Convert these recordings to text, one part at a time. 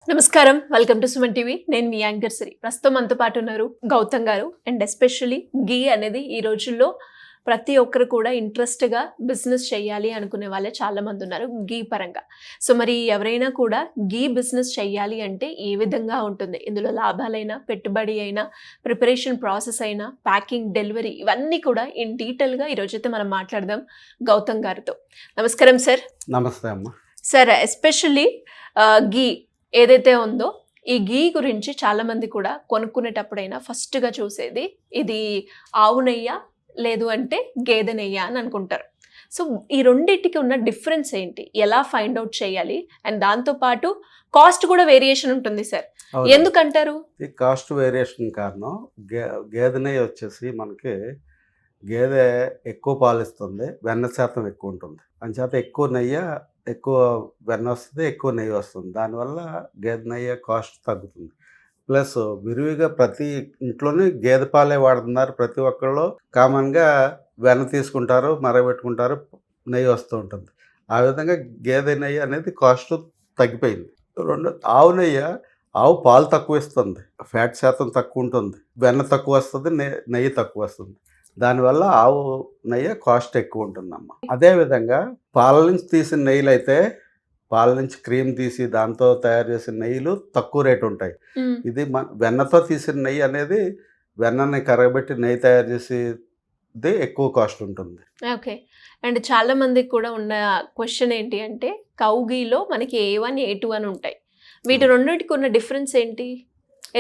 నమస్కారం. Welcome to Suman TV. నేను మీ anchor సిరి. ప్రస్తుతం మనతో పాటు ఉన్నారు గౌతమ్ గారు. అండ్ ఎస్పెషల్లీ ఘీ అనేది ఈ రోజుల్లో ప్రతి ఒక్కరు కూడా ఇంట్రెస్ట్‌గా బిజినెస్ చేయాలి అనుకునే వాళ్ళే చాలా మంది ఉన్నారు ఘీ పరంగా. సో మరి ఎవరైనా కూడా ఘీ బిజినెస్ చేయాలి అంటే ఏ విధంగా ఉంటుంది? ఇందులో లాభాలైనా, పెట్టుబడి అయినా, ప్రిపరేషన్ ప్రాసెస్ అయినా, ప్యాకింగ్, డెలివరీ ఇవన్నీ కూడా ఇన్ డీటెయిల్‌గా ఈరోజైతే మనం మాట్లాడదాం గౌతమ్ గారితో. నమస్కారం సార్. నమస్తే అమ్మ. సార్ ఎస్పెషల్లీ ఘీ ఏదైతే ఉందో ఈ ఘీ గురించి చాలామంది కూడా కొనుక్కునేటప్పుడైనా ఫస్ట్‌గా చూసేది ఇది ఆవు నెయ్య లేదు అంటే గేదె నెయ్య అని అనుకుంటారు. సో ఈ రెండిటికి ఉన్న డిఫరెన్స్ ఏంటి? ఎలా ఫైండ్ ఔట్ చేయాలి? అండ్ దాంతో పాటు కాస్ట్ కూడా వేరియేషన్ ఉంటుంది సార్. అవును. ఎందుకంటారు? ఈ కాస్ట్ వేరియేషన్ కారణం గేదె నెయ్యి వచ్చేసి మనకి గేదె ఎక్కువ పాలిస్తుంది, వెన్న శాతం ఎక్కువ ఉంటుంది. అంచేత ఎక్కువ వెన్న వస్తుంది, ఎక్కువ నెయ్యి వస్తుంది. దానివల్ల గేదె నెయ్యి కాస్ట్ తగ్గుతుంది. ప్లస్ విరివిగా ప్రతి ఇంట్లోనే గేదె పాలే వాడుతున్నారు. ప్రతి ఒక్కళ్ళు కామన్గా వెన్న తీసుకుంటారు, మరగబెట్టుకుంటారు, నెయ్యి వస్తూ ఉంటుంది. ఆ విధంగా గేదె నెయ్యి అనేది కాస్ట్ తగ్గిపోయింది. ఆవు నెయ్యి, ఆవు పాలు తక్కువ ఇస్తుంది, ఫ్యాట్ శాతం తక్కువ ఉంటుంది, వెన్న తక్కువ వస్తుంది, నెయ్యి తక్కువ వస్తుంది. దానివల్ల ఆవు నెయ్యి కాస్ట్ ఎక్కువ ఉంటుందమ్మా. అదేవిధంగా పాల నుంచి తీసిన నెయ్యిలు అయితే పాల నుంచి క్రీమ్ తీసి దాంతో తయారు చేసిన నెయ్యిలు తక్కువ రేటు ఉంటాయి. ఇది వెన్నతో తీసిన నెయ్యి అనేది వెన్నని కరగబెట్టి నెయ్యి తయారు చేసేది ఎక్కువ కాస్ట్ ఉంటుంది. ఓకే. అండ్ చాలా మందికి కూడా ఉన్న క్వశ్చన్ ఏంటి అంటే కౌ ఘీలో మనకి A1, A2 అని ఉంటాయి. వీటి రెండింటికి ఉన్న డిఫరెన్స్ ఏంటి?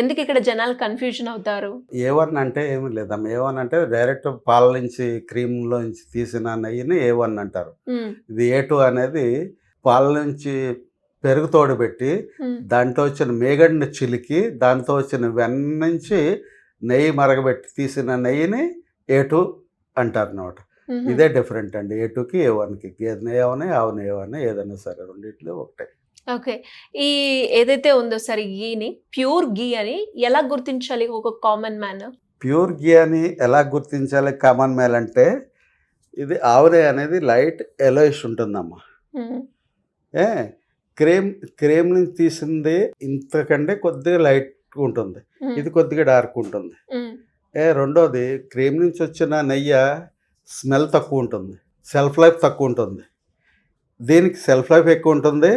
ఎందుకు ఇక్కడ జనాలు కన్ఫ్యూజన్ అవుతారు? A1 అంటే ఏమీ లేదమ్మా. A1 అంటే డైరెక్ట్ పాల నుంచి క్రీమ్లో నుంచి తీసిన నెయ్యిని A1 అంటారు. ఇది A2 అనేది పాల నుంచి పెరుగు తోడుపెట్టి దాంట్లో వచ్చిన మేగడిని చిలికి దాంతో వచ్చిన వెన్న నుంచి నెయ్యి మరగబెట్టి తీసిన నెయ్యిని A2 అంటారు అన్నమాట. ఇదే డిఫరెంట్ అండి A2కి A1కి. గేదె నెయ్యి అవనే ఆవు నెయ్యి అవనే ఏదైనా సరే రెండింటిలో ఒకటే. ఓకే. ఈ ఏదైతే ఉందో సార్ ఘీని ప్యూర్ ఘీ అని ఎలా గుర్తించాలి ఒక కామన్ మ్యాన్? ప్యూర్ ఘీ అని ఎలా గుర్తించాలి కామన్ మ్యాన్ అంటే ఇది ఆవు నెయ్యి అనేది లైట్ ఎలోయిష్ ఉంటుందమ్మా. క్రీమ్ నుంచి తీసింది ఇంతకంటే కొద్దిగా లైట్ ఉంటుంది, ఇది కొద్దిగా డార్క్ ఉంటుంది. రెండోది క్రీమ్ నుంచి వచ్చిన నెయ్యి స్మెల్ తక్కువ ఉంటుంది, సెల్ఫ్ లైఫ్ తక్కువ ఉంటుంది. దీనికి సెల్ఫ్ లైఫ్ ఎక్కువ ఉంటుంది,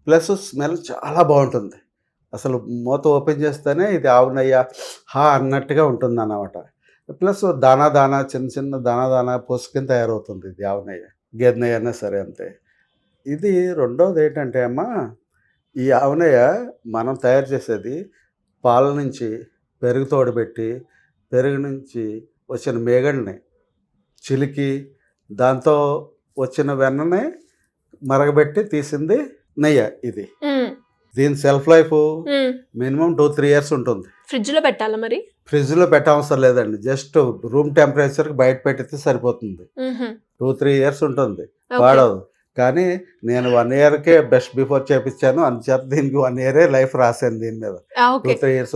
ప్లస్ స్మెల్ చాలా బాగుంటుంది. అసలు మూత ఓపెన్ చేస్తేనే ఇది ఆవు నెయ్యి అన్నట్టుగా ఉంటుంది అన్నమాట. ప్లస్ దానా చిన్న చిన్న దానా పోసుకొని తయారవుతుంది ఇది ఆవు నెయ్యి. గేదె నెయ్యి అయినా సరే అంతే. ఇది రెండోది ఏంటంటే అమ్మ, ఈ ఆవు నెయ్యి మనం తయారు చేసేది పాల నుంచి పెరుగు తోడుపెట్టి పెరుగు నుంచి వచ్చిన మేగడిని చిలికి దాంతో వచ్చిన వెన్నని మరగబెట్టి తీసింది నెయ్యి ఇది. దీని సెల్ఫ్ లైఫ్ మినిమం 2-3 years ఉంటుంది. ఫ్రిడ్జ్లో పెట్టాలా మరి? ఫ్రిడ్జ్లో పెట్టవసరం లేదండి, జస్ట్ రూమ్ టెంపరేచర్కి బయట పెట్టితే సరిపోతుంది. 2-3 years ఉంటుంది, వాడదు. కానీ నేను 1 yearకే బెస్ట్ బిఫోర్ చేపించాను, అందుచేత దీనికి 1 year లైఫ్ రాశాను దీని మీద. 2-3 years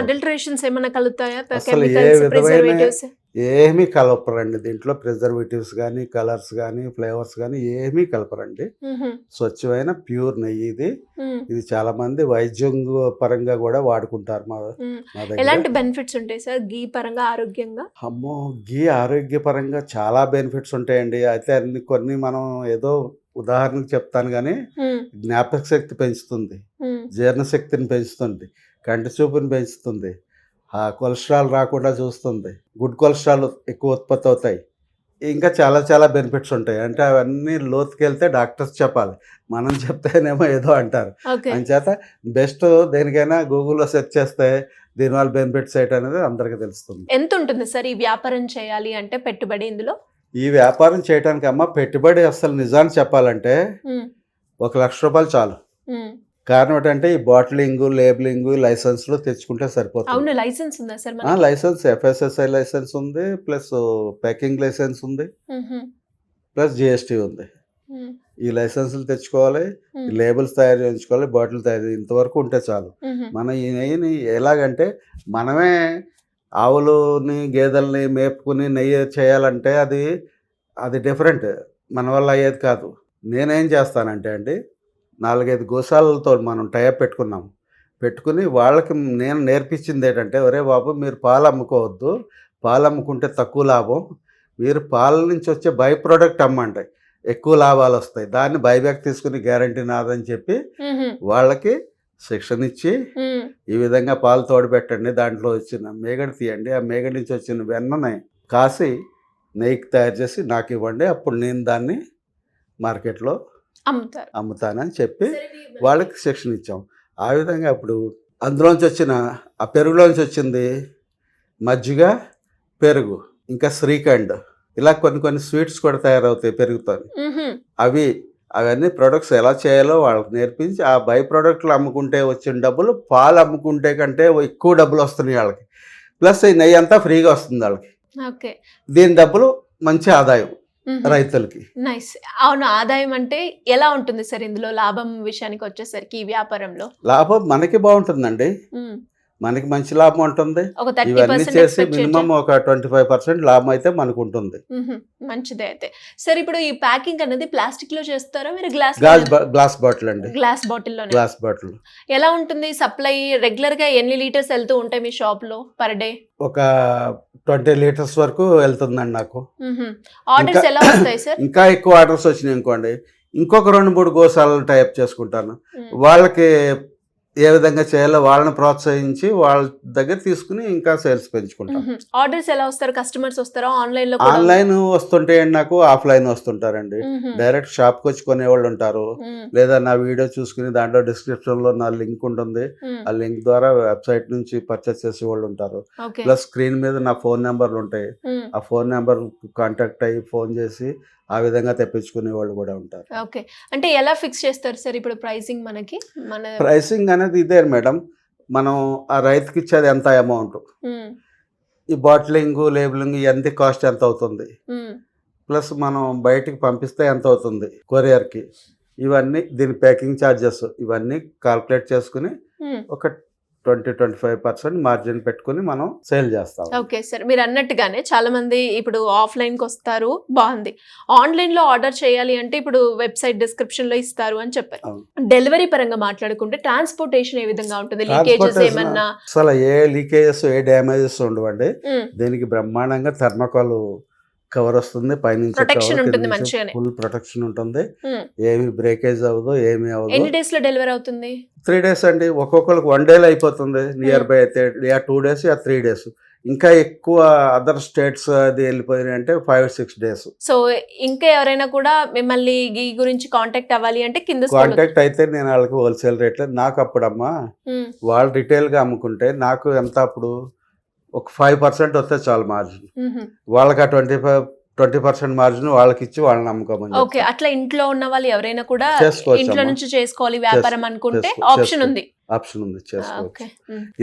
అడల్టరేషన్స్ ఏమైనా కలుగుతాయా? అసలు ఏ విధమైన ఏమీ కలపరండి దీంట్లో. ప్రిజర్వేటివ్స్ కానీ, కలర్స్ కానీ, ఫ్లేవర్స్ కానీ ఏమీ కలపరండి. స్వచ్ఛమైన ప్యూర్ నెయ్యి ఇది. ఇది చాలా మంది వైద్యం పరంగా కూడా వాడుకుంటారు మా దగ్గర. ఎలాంటి బెనిఫిట్స్ ఉంటాయి సార్ ఘీ పరంగా ఆరోగ్యంగా? అమ్మో, ఘీ ఆరోగ్యపరంగా చాలా బెనిఫిట్స్ ఉంటాయండి. అయితే కొన్ని మనం ఏదో ఉదాహరణకు చెప్తాను కానీ జ్ఞాపక శక్తి పెంచుతుంది, జీర్ణశక్తిని పెంచుతుంది, కంటి చూపుని పెంచుతుంది, కొలెస్ట్రాల్ రాకుండా చూస్తుంది, గుడ్ కొలెస్ట్రాల్ ఎక్కువ ఉత్పత్తి అవుతాయి. ఇంకా చాలా చాలా బెనిఫిట్స్ ఉంటాయి. అంటే అవన్నీ లోతుకెళ్తే డాక్టర్స్ చెప్పాలి, మనం చెప్తేనేమో ఏదో అంటారు. అంచేత బెస్ట్ దేనికైనా గూగుల్లో సెర్చ్ చేస్తే దీనివల్ల బెనిఫిట్స్ ఏంటి అనేది అందరికీ తెలుస్తుంది. ఎంత ఉంటుంది సార్ ఈ వ్యాపారం చేయాలి అంటే పెట్టుబడి? ఇందులో ఈ వ్యాపారం చేయడానికి అమ్మ పెట్టుబడి అసలు నిజాన్ని చెప్పాలంటే 1 లక్ష రూపాయలు చాలు. కారణం ఏంటంటే ఈ బాటిలింగ్, లేబులింగ్, లైసెన్స్లు తెచ్చుకుంటే సరిపోతుంది. అవును, లైసెన్స్ ఉందా సార్? లైసెన్స్ FSSAI లైసెన్స్ ఉంది, ప్లస్ ప్యాకింగ్ లైసెన్స్ ఉంది, ప్లస్ GST ఉంది. ఈ లైసెన్సులు తెచ్చుకోవాలి, లేబుల్స్ తయారు చేయించుకోవాలి, బాటిల్ తయారు ఇంతవరకు ఉంటే చాలు. మన ఈ నెయ్యిని ఎలాగంటే మనమే ఆవులని గేదెల్ని మేపుకుని నెయ్యి చేయాలంటే అది డిఫరెంట్, మన వల్ల అయ్యేది కాదు. నేనేం చేస్తానంటే అండి, 4-5 గోశాలతో మనం టైప్ పెట్టుకున్నాం. పెట్టుకుని వాళ్ళకి నేను నేర్పించింది ఏంటంటే, ఒరే బాబు మీరు పాలు అమ్ముకోవద్దు, పాలు అమ్ముకుంటే తక్కువ లాభం, మీరు పాల నుంచి వచ్చే బై ప్రోడక్ట్ అమ్మండి, ఎక్కువ లాభాలు వస్తాయి, దాన్ని బైబ్యాక్ తీసుకుని గ్యారంటీ నాదని చెప్పి వాళ్ళకి శిక్షణ ఇచ్చి, ఈ విధంగా పాలు తోడుపెట్టండి, దాంట్లో వచ్చిన మేగడ తీయండి, ఆ మేగడ నుంచి వచ్చిన వెన్నని కాసి నెయ్యికి తయారు చేసి నాకు ఇవ్వండి, అప్పుడు నేను దాన్ని మార్కెట్లో అమ్ముతానని చెప్పి వాళ్ళకి శిక్షణ ఇచ్చాం. ఆ విధంగా అప్పుడు అందులోంచి వచ్చిన ఆ పెరుగులోంచి వచ్చింది మజ్జిగ, పెరుగు, ఇంకా శ్రీఖండ్, ఇలా కొన్ని స్వీట్స్ కూడా తయారవుతాయి పెరుగుతో. అవన్నీ ప్రొడక్ట్స్ ఎలా చేయాలో వాళ్ళకి నేర్పించి, ఆ బై ప్రోడక్ట్లు అమ్ముకుంటే వచ్చిన డబ్బులు పాలు అమ్ముకుంటే కంటే ఎక్కువ డబ్బులు వస్తున్నాయి వాళ్ళకి. ప్లస్ ఈ నెయ్యి అంతా ఫ్రీగా వస్తుంది వాళ్ళకి. దీని డబ్బులు మంచి ఆదాయం రైతులకి. నైస్. అవును, ఆదాయం అంటే ఎలా ఉంటుంది సార్ ఇందులో లాభం విషయానికి వచ్చేసరికి? ఈ వ్యాపారంలో లాభం మనకి బాగుంటుందండి, మనకి మంచి లాభం ఉంటుంది. ఇవన్నీ చేసి మినిమం ఒక 25% లాభం అయితే మనకు ఉంటుంది. మంచిదే. అయితే సార్ ఇప్పుడు ఈ ప్యాకింగ్ అనేది ప్లాస్టిక్ లో చేస్తారా మీరు? గ్లాస్ బాటిల్ అండి. గ్లాస్ బాటిల్ ఎలా ఉంటుంది సప్లై? రెగ్యులర్ గా ఎన్ని లీటర్స్ వెళ్తూ ఉంటాయి మీ షాప్ లో పర్ డే? ఒక 20 లీటర్స్ వరకు వెళ్తుందండి నాకు. ఆర్డర్స్ ఎలా వస్తాయి సార్? ఇంకా ఎక్కువ ఆర్డర్స్ వచ్చినాయి అనుకోండి, ఇంకొక 2-3 గోశాలను టైప్ చేసుకుంటాను. వాళ్ళకి ఏ విధంగా చేయాలో వాళ్ళని ప్రోత్సహించి వాళ్ళ దగ్గర తీసుకుని ఇంకా సేల్స్ పెంచుకుంటాం. ఆర్డర్స్ ఎలా వస్తారు? కస్టమర్స్ వస్తారా? ఆన్లైన్ లో? ఆన్లైన్ వస్తుంటాయండి నాకు, ఆఫ్లైన్ వస్తుంటారండి. డైరెక్ట్ షాప్ కి వచ్చి కొనేవాళ్ళు ఉంటారు, లేదా నా వీడియో చూసుకుని దాంట్లో డిస్క్రిప్షన్ లో నా లింక్ ఉంటుంది, ఆ లింక్ ద్వారా వెబ్సైట్ నుంచి పర్చేస్ చేసే వాళ్ళు ఉంటారు. ప్లస్ స్క్రీన్ మీద నా ఫోన్ నెంబర్లు ఉంటాయి, ఆ ఫోన్ నెంబర్ కాంటాక్ట్ అయ్యి ఫోన్ చేసి ఆ విధంగా తెప్పించుకునే వాళ్ళు కూడా ఉంటారు. ఓకే, అంటే ఎలా ఫిక్స్ చేస్తారు సార్ ఇప్పుడు ప్రైసింగ్? మనకి ప్రైసింగ్ అనేది ఇదే మేడం, మనం ఆ రైతుకి ఇచ్చేది ఎంత అమౌంట్, ఈ బాటిలింగ్, లేబులింగ్ ఇవన్నీ కాస్ట్ ఎంత అవుతుంది, ప్లస్ మనం బయటికి పంపిస్తే ఎంత అవుతుంది కొరియర్కి, ఇవన్నీ దీని ప్యాకింగ్ ఛార్జెస్ ఇవన్నీ కాల్కులేట్ చేసుకుని ఒక 20-25% మార్జిన్ పెట్టుకుని మనం సేల్ చేస్తాం. ఓకే సార్, మీరు అన్నట్టుగానే చాలా మంది ఇప్పుడు ఆఫ్లైన్ కి వస్తారు, బాగుంది. ఆన్లైన్ లో ఆర్డర్ చేయాలి అంటే ఇప్పుడు వెబ్సైట్ డిస్క్రిప్షన్ లో ఇస్తారు అని చెప్పారు. డెలివరీ పరంగా మాట్లాడుకుంటే ట్రాన్స్పోర్టేషన్ ఏ విధంగా ఉంటుంది? లీకేజెస్ ఏమన్నా? అసలు ఏ లీకేజెస్, ఏ డ్యామేజెస్ ఉండవండి. దీనికి బ్రహ్మాండంగా థర్మోకాల్ కవర్ వస్తుంది, పైనుంచి ఫుల్ ప్రొటెక్షన్ ఉంటుంది, ఏమి బ్రేకేజ్ అవ్వదు, ఏమి అవ్వదు. ఎన్ని డేస్ లో డెలివరీ అవుతుంది? 3 days అండి. ఒక్కొక్కరికి 1 day అయిపోతుంది, నియర్ బై అయితే 2 days 3 days. ఇంకా ఎక్కువ అదర్ స్టేట్స్ అది వెళ్ళిపోయినాయి అంటే 5-6 days. సో ఇంకా ఎవరైనా కూడా మిమ్మల్ని ఈ గురించి కాంటాక్ట్ అవ్వాలి అంటే కింద కాంటాక్ట్ అయితే నేను వాళ్ళకి హోల్సేల్ రేట్లో, నాకు అప్పుడమ్మా వాళ్ళు రిటైల్ గా అమ్ముకుంటే నాకు ఎంత అప్పుడు ఒక 5% వస్తే చాలు మార్జిన్, వాళ్ళకి ఆ 20% మార్జిన్ వాళ్ళకి ఇచ్చి వాళ్ళని నమ్ముకోమని. ఓకే, అట్లా ఇంట్లో ఉన్న వాళ్ళు ఎవరైనా కూడా ఇంట్లో నుంచి చేసుకోవాలి వ్యాపారం అనుకుంటే ఆప్షన్ ఉంది చేసుకోవచ్చు.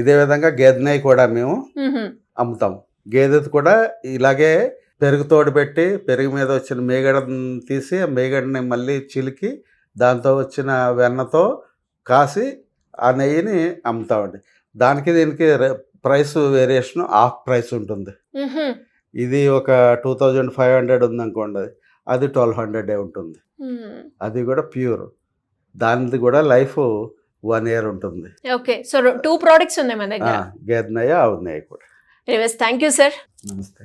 ఇదే విధంగా గేదె నెయ్యి కూడా మేము అమ్ముతాం. గేదెది కూడా ఇలాగే పెరుగు తోడు పెట్టి, పెరుగు మీద వచ్చిన మేగడని తీసి ఆ మేగడని మళ్ళీ చిలికి దాంతో వచ్చిన వెన్నతో కాసి ఆ నెయ్యిని అమ్ముతామండి. దానికి దీనికి ప్రైస్ వేరియేషన్ హాఫ్ ప్రైస్ ఉంటుంది. ఇది ఒక 2500 ఉందనుకోండి, అది 1200 ఉంటుంది. అది కూడా ప్యూర్, దానిది కూడా లైఫ్ 1 year ఉంటుంది. ఓకే, సో 2 products ఉన్నాయి మన దగ్గర, గేదె నెయ్యి, ఆవు నెయ్యి కూడా. Thank you sir. నమస్తే.